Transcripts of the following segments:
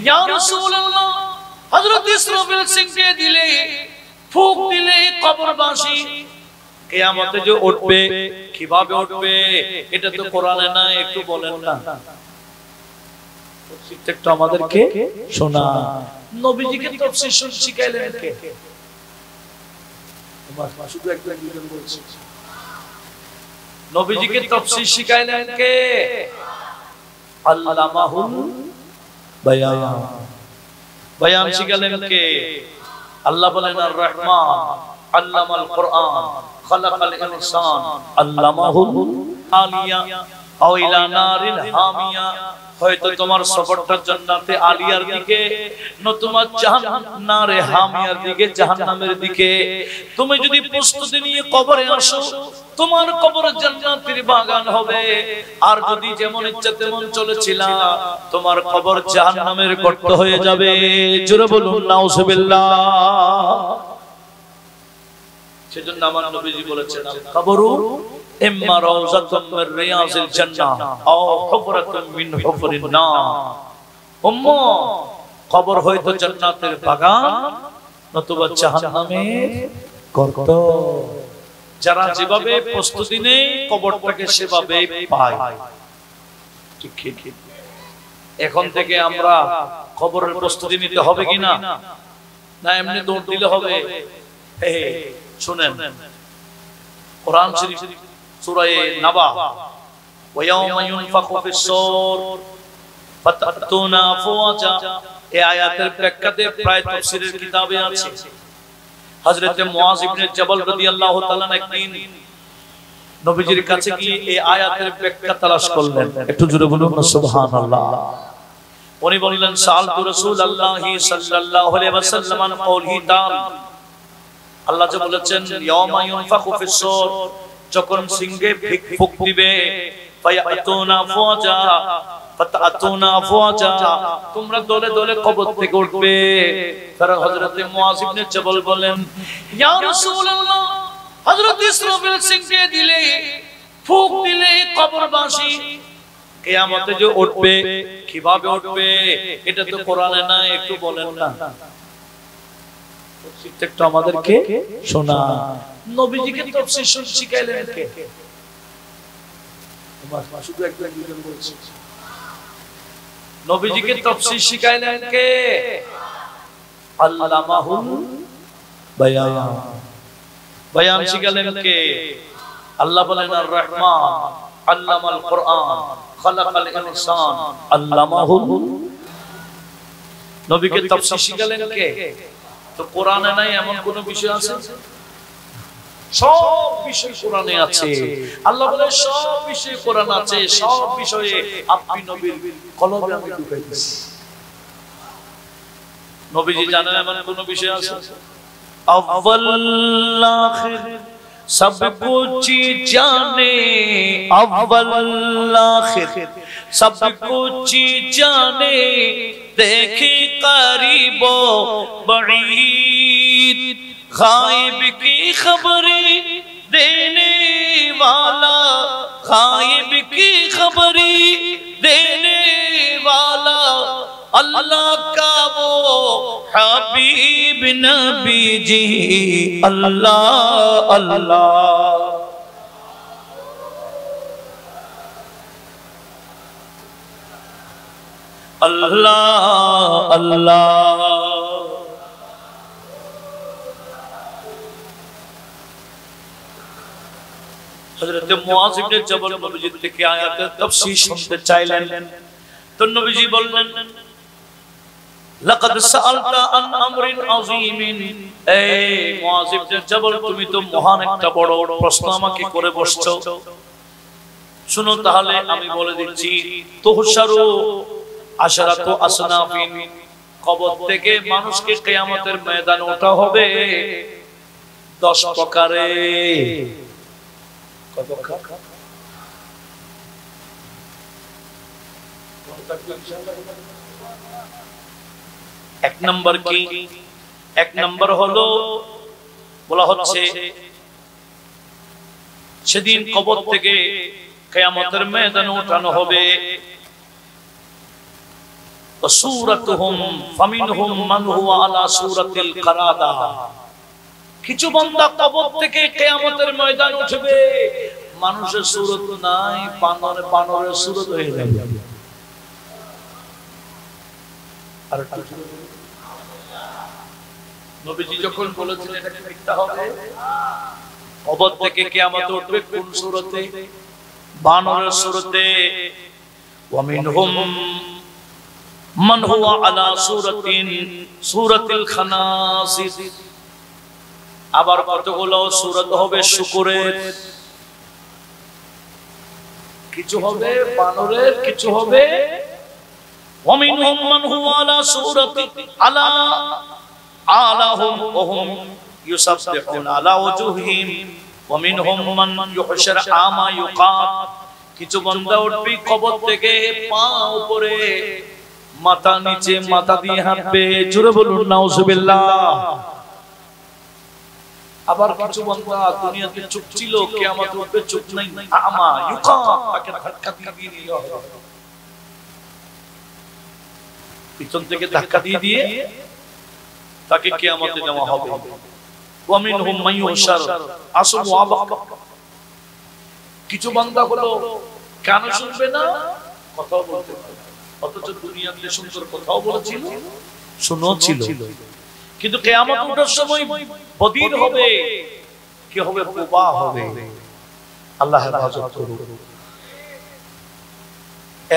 ইয়া রাসূলুল্লাহ, হযরত ইসরাফিল সিংকে দিলে, ফুঁক দিলে কবরবাসী কিয়ামতে যে উঠবে, কিভাবে উঠবে এটা তো কোরআনে না, একটু বলেন না। প্রত্যেকটা আমাদেরকে শোনা। নবীজিকে তাফসীর শিখাইলেন কে? শুধু একটা দুজন বলছে। নবীজিকে তাফসীর শিখাইলেন কে? আল্লামাহুল বায়ান। বায়ান শিখাইলেন কে? আল্লাহ বলেন আর রহমান আল্লামাল কুরআন খালাকাল ইনসান আল্লামাহুল আলিয়া আও ইলা নারিল হামিয়া। হয়তো তোমার সফরটা জান্নাতে আলিয়ার দিকে, নতুবা জাহান্নামে হামিয়ার দিকে, জাহান্নামের দিকে। তুমি যদি প্রস্তুতি নিয়ে কবরে আসো, তোমার কবর জান্নাতের বাগান হবে। আর যদি যেমন ইচ্ছা তেমন চলেছিলা, তোমার কবর জাহান্নামের গর্ত হয়ে যাবে। জোরে বলুন নাউজুবিল্লাহ। সেজন্য আমার নবীজি বলেছেন, কবরু ইম্মা রাউযাতুম মির রিয়াজিল জান্নাহ আও হুফরাতুম মিন হুফরিন নার। উম্মা, কবর হয়তো জান্নাতের বাগান, নতুবা জাহান্নামের গর্ত। যারা যেভাবে প্রস্তুতি নেয় কবরটাকে সেভাবে পায়। ঠিক ঠিক। এখন থেকে আমরা কবরের প্রস্তুতি নিতে হবে কিনা? না এমনি দৌড় দিলে হবে? শুনেন, কোরআন শরীফ সূরা নাবা, ওয়া ইয়াওমা ইউনফাখু ফিস-সূর ফাতাতুনা আফওয়াজা, এই আয়াতের ব্যাখ্যাতে প্রায় তাফসীরের কিতাবে আছে। হযরত মুআয ইবনে জাবাল রাদিয়াল্লাহু তাআলা একদিন নবীজির কাছে গিয়ে এই আয়াতের ব্যাখ্যা তালাশ করলেন। একটু জোরে বলুন সুবহানাল্লাহ। উনি বললেন, সাআলতু রাসূলুল্লাহি সাল্লাল্লাহু আলাইহি ওয়াসাল্লাম আন কওলিহি তাআলা, আল্লাহ যে বলেছেন ইয়াওমা ইউনফাখু ফিস-সূর, যখন সিংহে ফুঁক দিবে, ফায়াতুনা আফওয়াজা ফাতাতুনা আফওয়াজা, তোমরা দলে দলে কবর থেকে উঠবে। তারা হযরত মুআয ইবনে জাবাল বলেন, ইয়া রাসূলুল্লাহ, হযরত ইসরাফিল সিংকে দিলে, ফুঁক দিলে কবরবাসী কিয়ামতে যে উঠবে, কিভাবে উঠবে এটা তো কোরআনে না, একটু বলেন না। প্রত্যেকটা আমাদেরকে শোনা। নবীজিকে তাফসীর শিখাইলেন কে? শুধু একটা দুজন বলছে। নবীজিকে তাফসীর শিখাইলেন কে? আল্লামাহুল বায়ান। বায়ান শিখাইলেন কে? আল্লাহ বলেন আর রহমান আল্লামাল কুরআন খালাকাল ইনসান আল্লামাহুল। নবীকে তাফসীর শিখাইলেন কে? তো কোরআনে নাই এমন কোন বিষয় আছে? সব বিষয় কোরআনে আছে। আল্লাহ বলে সব বিষয় কোরআন আছে, সব বিষয়ে আপনি নবীর কলবে আমি ঢুকাই দিয়েছি। নবীজি জানেন এমন কোন বিষয় আছে? আউয়াল আখির সব কুছ জানে, আউয়াল আখির সব কুছ জানে, দেখে करीब बईद, गायब की खबरें देने वाला, गायब की खबरें देने वाला, अल्लाह का वो हबीब नबी जी, अल्लाह अल्लाह। अल्लाह अल्लाह। हजरत मुआज इब्ने जबल नबीजी থেকে আয়াতের তাফসীর শুনতে চাইলেন, তো নবীজি বললেন, লাকাদ সাআলতা আন আমরিন আযীমিন, এই মুআজ ইবনে জবল, তুমি তো মহান একটা বড় প্রশ্ন আমাকে করে বসছো। শুনো তাহলে আমি বলে দিচ্ছি, তুহশারু আশরাতু আসনাফিন, কবর থেকে মানুষকে কিয়ামতের ময়দানে ওঠা হবে 10 প্রকারে। কত প্রকার? এক নম্বর কি? এক নম্বর হলো বলা হচ্ছে সেদিন কবর থেকে কিয়ামতের ময়দানে ওঠানো হবে সূরাতুহুম ফামিনহুম মান হুয়া আলা সূরাতিল কারাদা। কিছু বান্দা কবর থেকে কিয়ামতের ময়দানে উঠবে, মানুষের সূরত নাই, বানরের সূরত হয়ে যাবে। আর নবীজি যখন বলেছেন এটা কি মিথ্যা হবে? কবর থেকে কিয়ামতে উঠবে কোন সূরতে? বানরের সূরতে। ওয়া মিনহুম মান হুয়া আলা সূরাতিল খানাসির। আবার কতগুলো সূরত হবে শুকরের, কিছু হবে বানরের, কিছু হবে। ওয়া মিনহুম মান হুয়া আলা আলাহুম ওয়া হুম ইউসাব্বিহুনা আলা ওয়াজুহিম ওয়া মিনহুম মান ইউহশার আমা ইউকাত। কিছু বান্দা উঠবে কবর থেকে পা উপরে মাথা নিচে, মাথা দিয়ে হাঁটবে। জোরে বলুন নাউজুবিল্লাহ। আবার কিছু বান্দা দুনিয়াতে চুপ ছিল, কিয়ামত উঠবে চুপ নাই, আমা ইউকাত, তাকে ধাক্কা দিয়ে নেওয়া হবে, পিছন থেকে ধাক্কা দিয়ে তাকে কিয়ামতে নেওয়া হবে। ওয়া মিনহুম মান ইউহশার আসম ওয়া আবাক। কিছু বান্দা হলো কান শুনবে না, কথাও বলতে পারে, অথচ দুনিয়াতে সুন্দর কথাও বলেছিল, শুনেছিল, কিন্তু কিয়ামত ওঠার সময় বদির হবে, কি হবে? বোবা হবে। আল্লাহ হেফাজত করুন।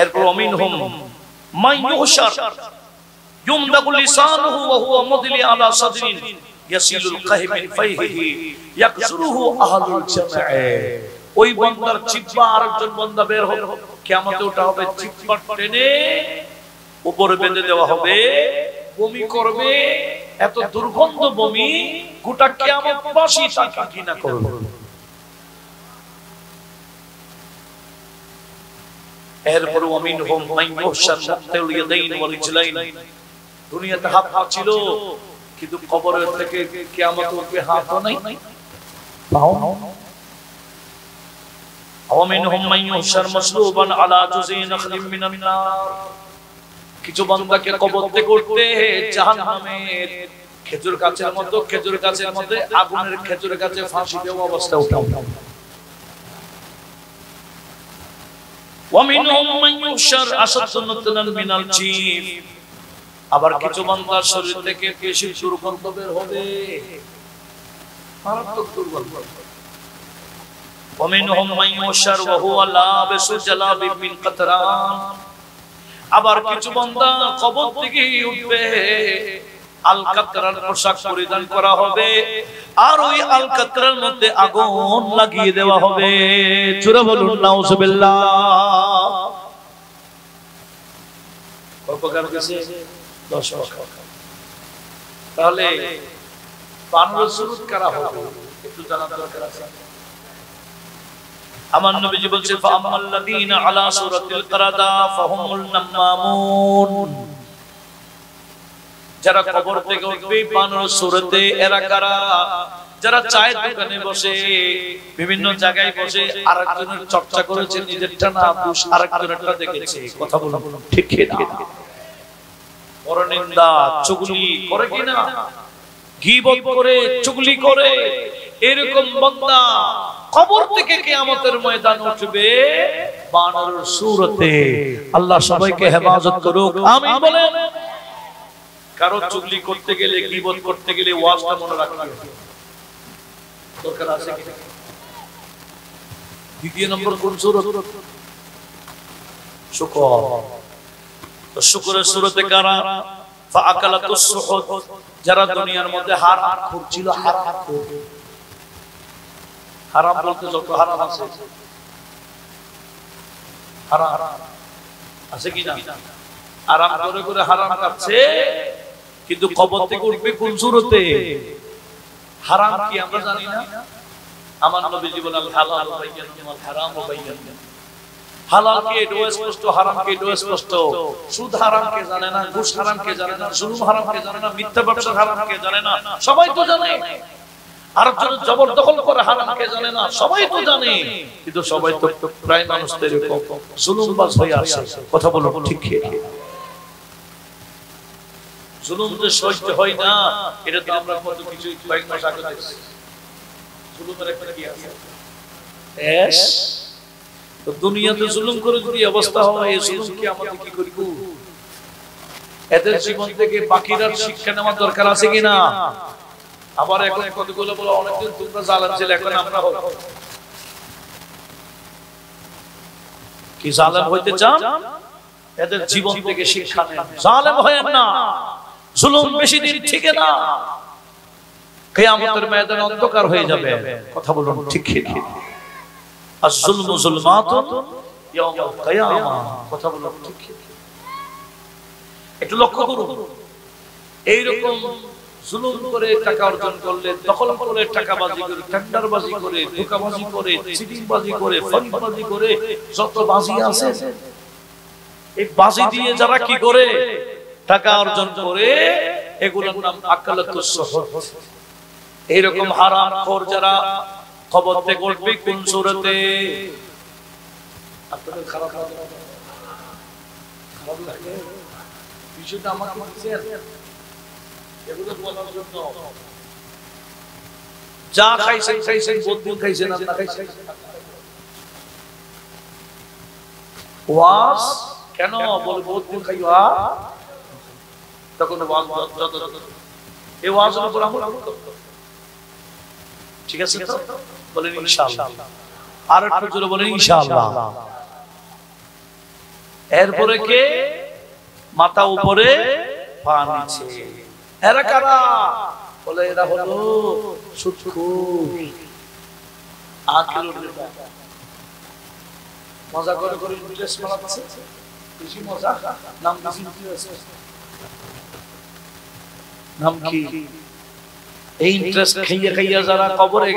এরপর মিনহুম মান ইউহশার ইউমদাগু লিসানুহু ওয়া হুয়া মুদলি আলা সাদরিন ইয়াসিলুল কাহি মিন ফাইহিহি ইয়াকসুরুহু আহলুল জামআ। ওই বান্দার জিহ্বা আরেকজন বান্দা বের হবে, কিয়ামতে ওঠা হবে, জিহ্বা টেনে উপরে বেঁধে দেওয়া হবে, বমি করবে, এত দুর্গন্ধ বমি, গোটা কিয়ামতবাসী তাকে ঘৃণা করবে। এরপর ওয়া মিনহুম মান ইউহশার মুক্তাল ইয়াদাইন ওয়া রিজলাইন। দুনিয়াতে হাত ছিল, কিন্তু কবরের থেকে কিয়ামত উঠবে হাতও নাই, পাও নাই। ওয়া মিনহুম মান ইউহশার মাসলুবান আলা জুযি নাখলিন মিনান নার। কিছু বান্দাকে কবর থেকে উঠতে জাহান্নামের খেজুর গাছের মতো, খেজুর গাছের মধ্যে আগুনের খেজুর গাছে ফাঁসি দেওয়া অবস্থা উঠাও। ওয়া মিনহুম মান ইউহশার আশাদুন মিনাল জিন। আবার কিছু বান্দার শরীর থেকে বেশি দুর্গন্ধ বের হবে, মারাত্মক দুর্গন্ধ। ওয়া মিনহুম মান ইউহশার ওয়া হুয়া লাবিসু জালাবিব মিন কাতরান। আবার কিছু বান্দা কবর থেকে উঠবে, আল কাতরার পোশাক পরিধান করা হবে, আর ওই আল কাতরার মধ্যে আগুন লাগিয়ে দেওয়া হবে। জোরে বলুন নাউজুবিল্লাহ। কত প্রকার আছে? 10 প্রকার। তাহলে বানরের সুরত কারা হবে একটু জানার দরকার আছে। আমার নবীজি বলেন ফাআমাল্লাযীনা আলা সূরাতিল কারাদা ফাহুমুল নামামুন। যারা কবর থেকে উঠবে বানরের সূরতে, এরা কারা? যারা চায়ের দোকানে বসে, বিভিন্ন জায়গায় বসে আরেকজনের চর্চা করেছে, নিজেরটা না বুঝ আরেকজনেরটা দেখেছে। কথা বলুন ঠিক কি না? পরনিন্দা, চুগলি করে কিনা? গীবত করে, চুগলি করে, এরকম বান্দা কবর থেকে কিয়ামতের ময়দানে উঠবে বানরের সূরতে। আল্লাহ সবাইকে হেফাজত করুক, আমিন বলেন। কারো চুগলি করতে গেলে, গীবত করতে গেলে ওয়াজটা মনে রাখতে হবে, দরকার আছে কি? দ্বিতীয় নম্বর কোন সূরত? শুকর। তো শুকরের সূরতে কারা? ফাআকালাতুস সুহুদ। যারা দুনিয়ার মধ্যে হারাম খুঁজছিল, হারাম খুঁজ, হারাম বলতে যত হারাম আছে, হারাম আছে কি না? আরাম করে করে হারাম খাচ্ছে, কিন্তু কবর থেকে উঠবে কোন সূরতে? হারাম কি আমরা জানি না? আমার নবীজি বলেন হালাল বাইয়ান ওয়াল হারাম বাইয়ান। হালাল কে এটাও স্পষ্ট, হারাম কে এটাও স্পষ্ট। সুদ হারাম কে জানে না, ঘুষ হারাম কে জানে না, জুলুম হারাম কে জানে না, মিথ্যা ব্যবসা হারাম কে জানে না? সবাই তো জানে। আরেকজন জবরদখল করে হারাম কে জানে না? সবাই তো জানে, কিন্তু সবাই তো প্রায় মানুষ এরকম জুলুমবাজ হয়ে আছে। কথা বলো ঠিক কি? জুলুম যে সহ্য হয় না, এটা তো আমরা কত কিছু কয়েক মাস আগে দেখছি। জুলুমের একটা কি আছে? তো দুনিয়াতে জুলুম করে যদি অবস্থা হয়, এই জুলুম কি আমাদের কি করব? এদের জীবন থেকে বাকিরা শিক্ষা নেওয়ার দরকার আছে কিনা? আবার এখন কতগুলো বলে অনেকদিন তোমরা জালেম ছিলে, এখন আমরা হব কি জালেম হইতে চান? এদের জীবন থেকে শিক্ষা নেন, জালেম হয়েন না, জুলুম বেশি দিন টিকে না, কিয়ামতের ময়দানে অন্ধকার হয়ে যাবে। কথা বলুন ঠিক ঠিক। আয-যুলমু যুলমাতুন ইয়াওমাল কিয়ামা। কথা বলুন ঠিক ঠিক। একটু লক্ষ্য করুন, এইরকম জুলুম করে টাকা অর্জন করলে, দখল করে টাকাবাজি করে, টেন্ডারবাজি করে, ধোঁকাবাজি করে, চিটিংবাজি করে, ফন্ডবাজি করে, যত বাজি আছে, এই বাজি দিয়ে যারা কি করে টাকা অর্জন করে, এগুলোর নাম আকালাতুস সুহুত। এইরকম হারামখোর যারা খবর থেকে উঠবে কোন সূরাতে? আপনাদের খারাপ লাগে? খারাপ লাগে? বিষয়টা আমাকে বুঝছেন? এগুলো বলার জন্য যা খাইছেন খাইছেন, বদবুদ খাইছেন আর না খাইছেন। ওয়াজ কেন বলে বদবুদ খাইবা? তখন ওয়াজ এই ওয়াজের উপর আমল করতে, ঠিক আছে তো? বলেন ইনশাআল্লাহ। আর একটু জোরে বলেন ইনশাআল্লাহ। এরপরে কে? মাথা উপরে পা নিচে। এরা কারা? বলে এরা হলো সুদখোর, আকিলুর রিবা। মজা করে করে বিদেশ মারাচ্ছে, বেশি মজা। নাম বেশি আছে, নাম কি? এই ইন্টারেস্ট খাইয়া খাইয়া যারা কবরে